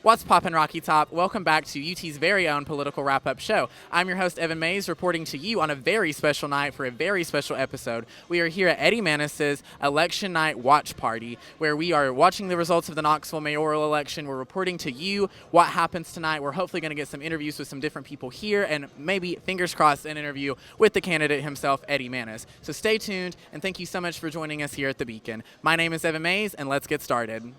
What's poppin', Rocky Top? Welcome back to UT's very own political wrap-up show. I'm your host, Evan Mays, reporting to you on a very special night for a very special episode. We are here at Eddie Mannis's Election Night Watch Party, where we are watching the results of the Knoxville mayoral election. We're reporting to you what happens tonight. We're hopefully going to get some interviews with some different people here and maybe, fingers crossed, an interview with the candidate himself, Eddie Mannis. So stay tuned, and thank you so much for joining us here at the Beacon. My name is Evan Mays, and let's get started.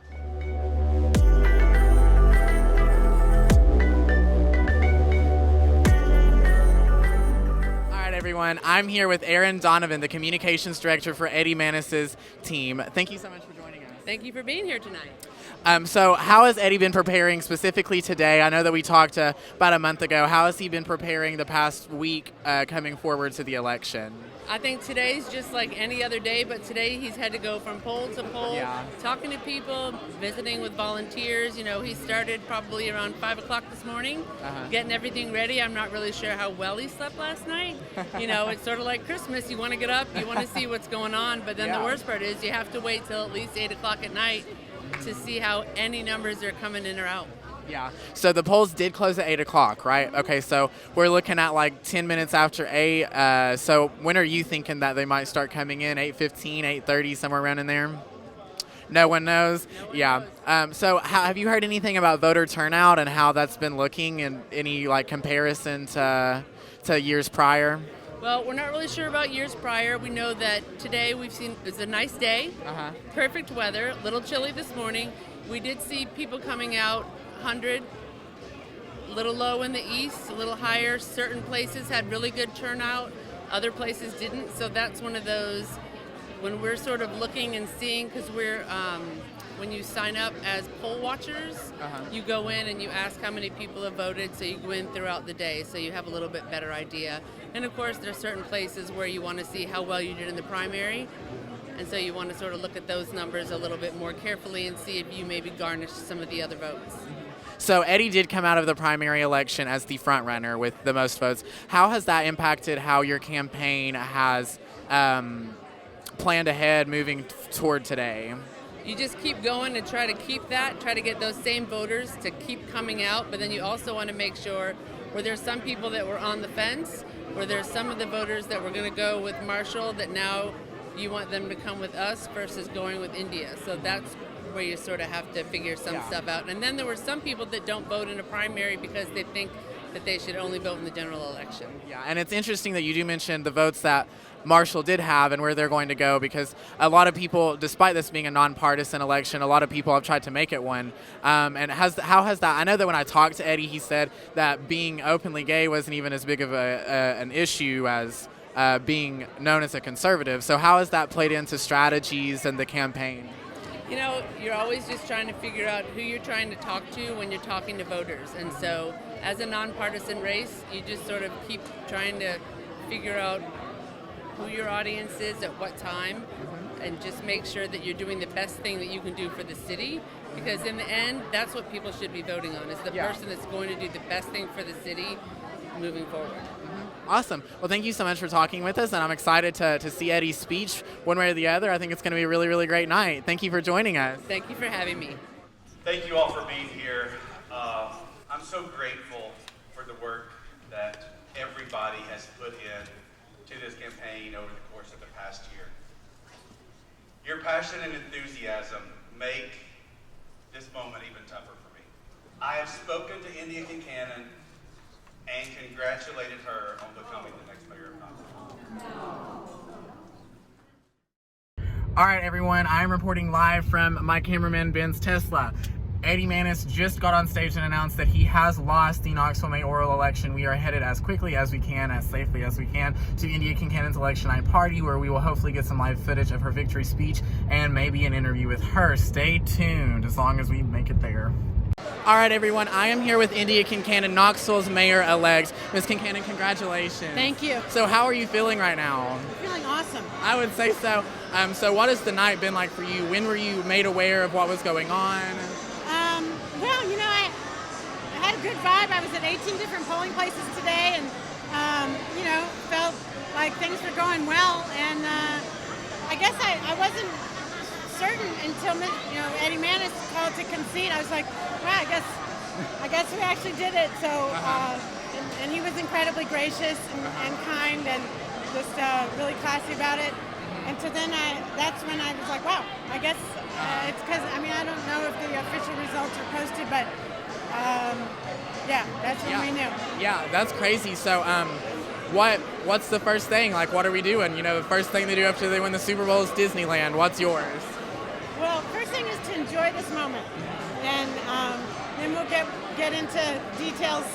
Everyone, I'm here with Erin Donovan, the communications director for Eddie Mannis's team. Thank you so much for joining us. Thank you for being here tonight. So how has Eddie been preparing specifically today? I know that we talked about a month ago. How has he been preparing the past week coming forward to the election? I think today's just like any other day, but today he's had to go from poll to poll, talking to people, visiting with volunteers. You know, he started probably around 5 o'clock this morning, getting everything ready. I'm not really sure how well he slept last night. You know, it's sort of like Christmas. You want to get up, you want to see what's going on, but then the worst part is you have to wait till at least 8 o'clock at night to see how any numbers are coming in or out. Yeah. So the polls did close at 8 o'clock, right? Okay, so we're looking at like 10 minutes after 8. So when are you thinking that they might start coming in? 8:15, 8:30, somewhere around in there? No one knows? So have you heard anything about voter turnout and how that's been looking and any like comparison to years prior? Well, we're not really sure about years prior. We know that today we've seen it's a nice day, perfect weather, a little chilly this morning. We did see people coming out, 100, a little low in the east, a little higher. Certain places had really good turnout, other places didn't. So that's one of those when we're sort of looking and seeing, because we're when you sign up as poll watchers, you go in and you ask how many people have voted, so you go in throughout the day, so you have a little bit better idea. And of course, there are certain places where you want to see how well you did in the primary, and so you want to sort of look at those numbers a little bit more carefully and see if you maybe garnish some of the other votes. So Eddie did come out of the primary election as the front runner with the most votes. How has that impacted how your campaign has planned ahead moving toward today? You just keep going and try to keep that, try to get those same voters to keep coming out, but then you also want to make sure where there's some people that were on the fence, where there's some of the voters that were going to go with Marshall that now you want them to come with us versus going with Indya. So that's where you sort of have to figure some stuff out. And then there were some people that don't vote in a primary because they think that they should only vote in the general election. Yeah, and it's interesting that you do mention the votes that Marshall did have and where they're going to go, because a lot of people, despite this being a nonpartisan election, a lot of people have tried to make it one. And how has that? I know that when I talked to Eddie, he said that being openly gay wasn't even as big of an issue as being known as a conservative. So how has that played into strategies and the campaign? You know, you're always just trying to figure out who you're trying to talk to when you're talking to voters. And so as a nonpartisan race, you just sort of keep trying to figure out who your audience is at what time, and just make sure that you're doing the best thing that you can do for the city, because in the end, that's what people should be voting on, is the person that's going to do the best thing for the city moving forward. Awesome. Well, thank you so much for talking with us, and I'm excited to see Eddie's speech one way or the other. I think it's going to be a really, really great night. Thank you for joining us. Thank you for having me. Thank you all for being here. I'm so grateful for the work that everybody has put in to this campaign over the course of the past year. Your passion and enthusiasm make this moment even tougher for me. I have spoken to Indya Kincannon and congratulated her on becoming the next mayor of Knoxville. All right, everyone, I'm reporting live from my cameraman, Ben's Tesla. Eddie Mannis just got on stage and announced that he has lost the Knoxville mayoral election. We are headed as quickly as we can, as safely as we can, to Indya Kincannon's election night party, where we will hopefully get some live footage of her victory speech and maybe an interview with her. Stay tuned as long as we make it there. All right, everyone, I am here with Indya Kincannon, Knoxville's mayor-elect. Ms. Kincannon, congratulations. Thank you. So how are you feeling right now? Feeling awesome. I would say so. So what has the night been like for you? When were you made aware of what was going on? Well, you know, I had a good vibe. I was at 18 different polling places today, and, you know, felt like things were going well. And I guess I wasn't certain until, you know, Eddie Mannis called to concede. I was like, well, I guess I guess we actually did it. So, and he was incredibly gracious and kind and just really classy about it. And so then that's when I was like, wow, I guess it's because, I mean, I don't know if the official results are posted, but yeah, that's when we knew. Yeah, that's crazy. So, what's the first thing? Like, what are we doing? You know, the first thing they do after they win the Super Bowl is Disneyland. What's yours? Well, first thing is to enjoy this moment, and then we'll get into details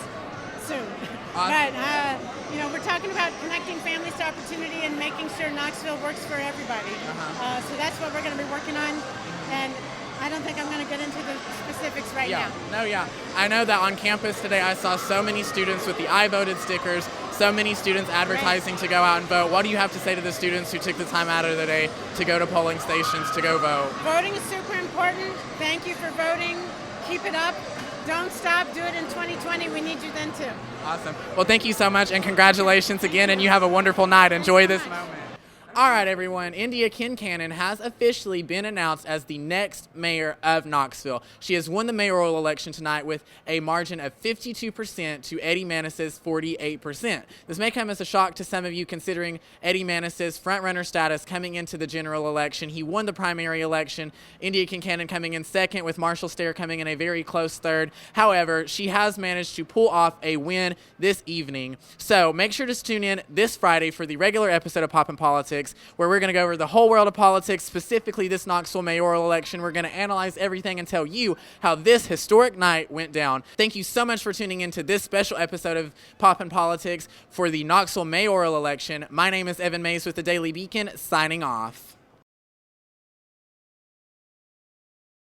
soon. Awesome. But you know, we're talking about connecting families to opportunity and making sure Knoxville works for everybody. So that's what we're going to be working on, and I don't think I'm going to get into the specifics right now. No, yeah. I know that on campus today I saw so many students with the I voted stickers, so many students advertising to go out and vote. What do you have to say to the students who took the time out of the day to go to polling stations to go vote? Voting is super important. Thank you for voting. Keep it up. Don't stop. Do it in 2020. We need you then too. Awesome. Well, thank you so much, and congratulations again, and you have a wonderful night. Enjoy this moment. All right, everyone. Indya Kincannon has officially been announced as the next mayor of Knoxville. She has won the mayoral election tonight with a margin of 52% to Eddie Mannis's 48%. This may come as a shock to some of you, considering Eddie Mannis's front-runner status coming into the general election. He won the primary election. Indya Kincannon coming in second, with Marshall Stair coming in a very close third. However, she has managed to pull off a win this evening. So make sure to tune in this Friday for the regular episode of Poppin' Politics, where we're going to go over the whole world of politics, specifically this Knoxville mayoral election. We're going to analyze everything and tell you how this historic night went down. Thank you so much for tuning into this special episode of Poppin' Politics for the Knoxville mayoral election. My name is Evan Mays with the Daily Beacon, signing off.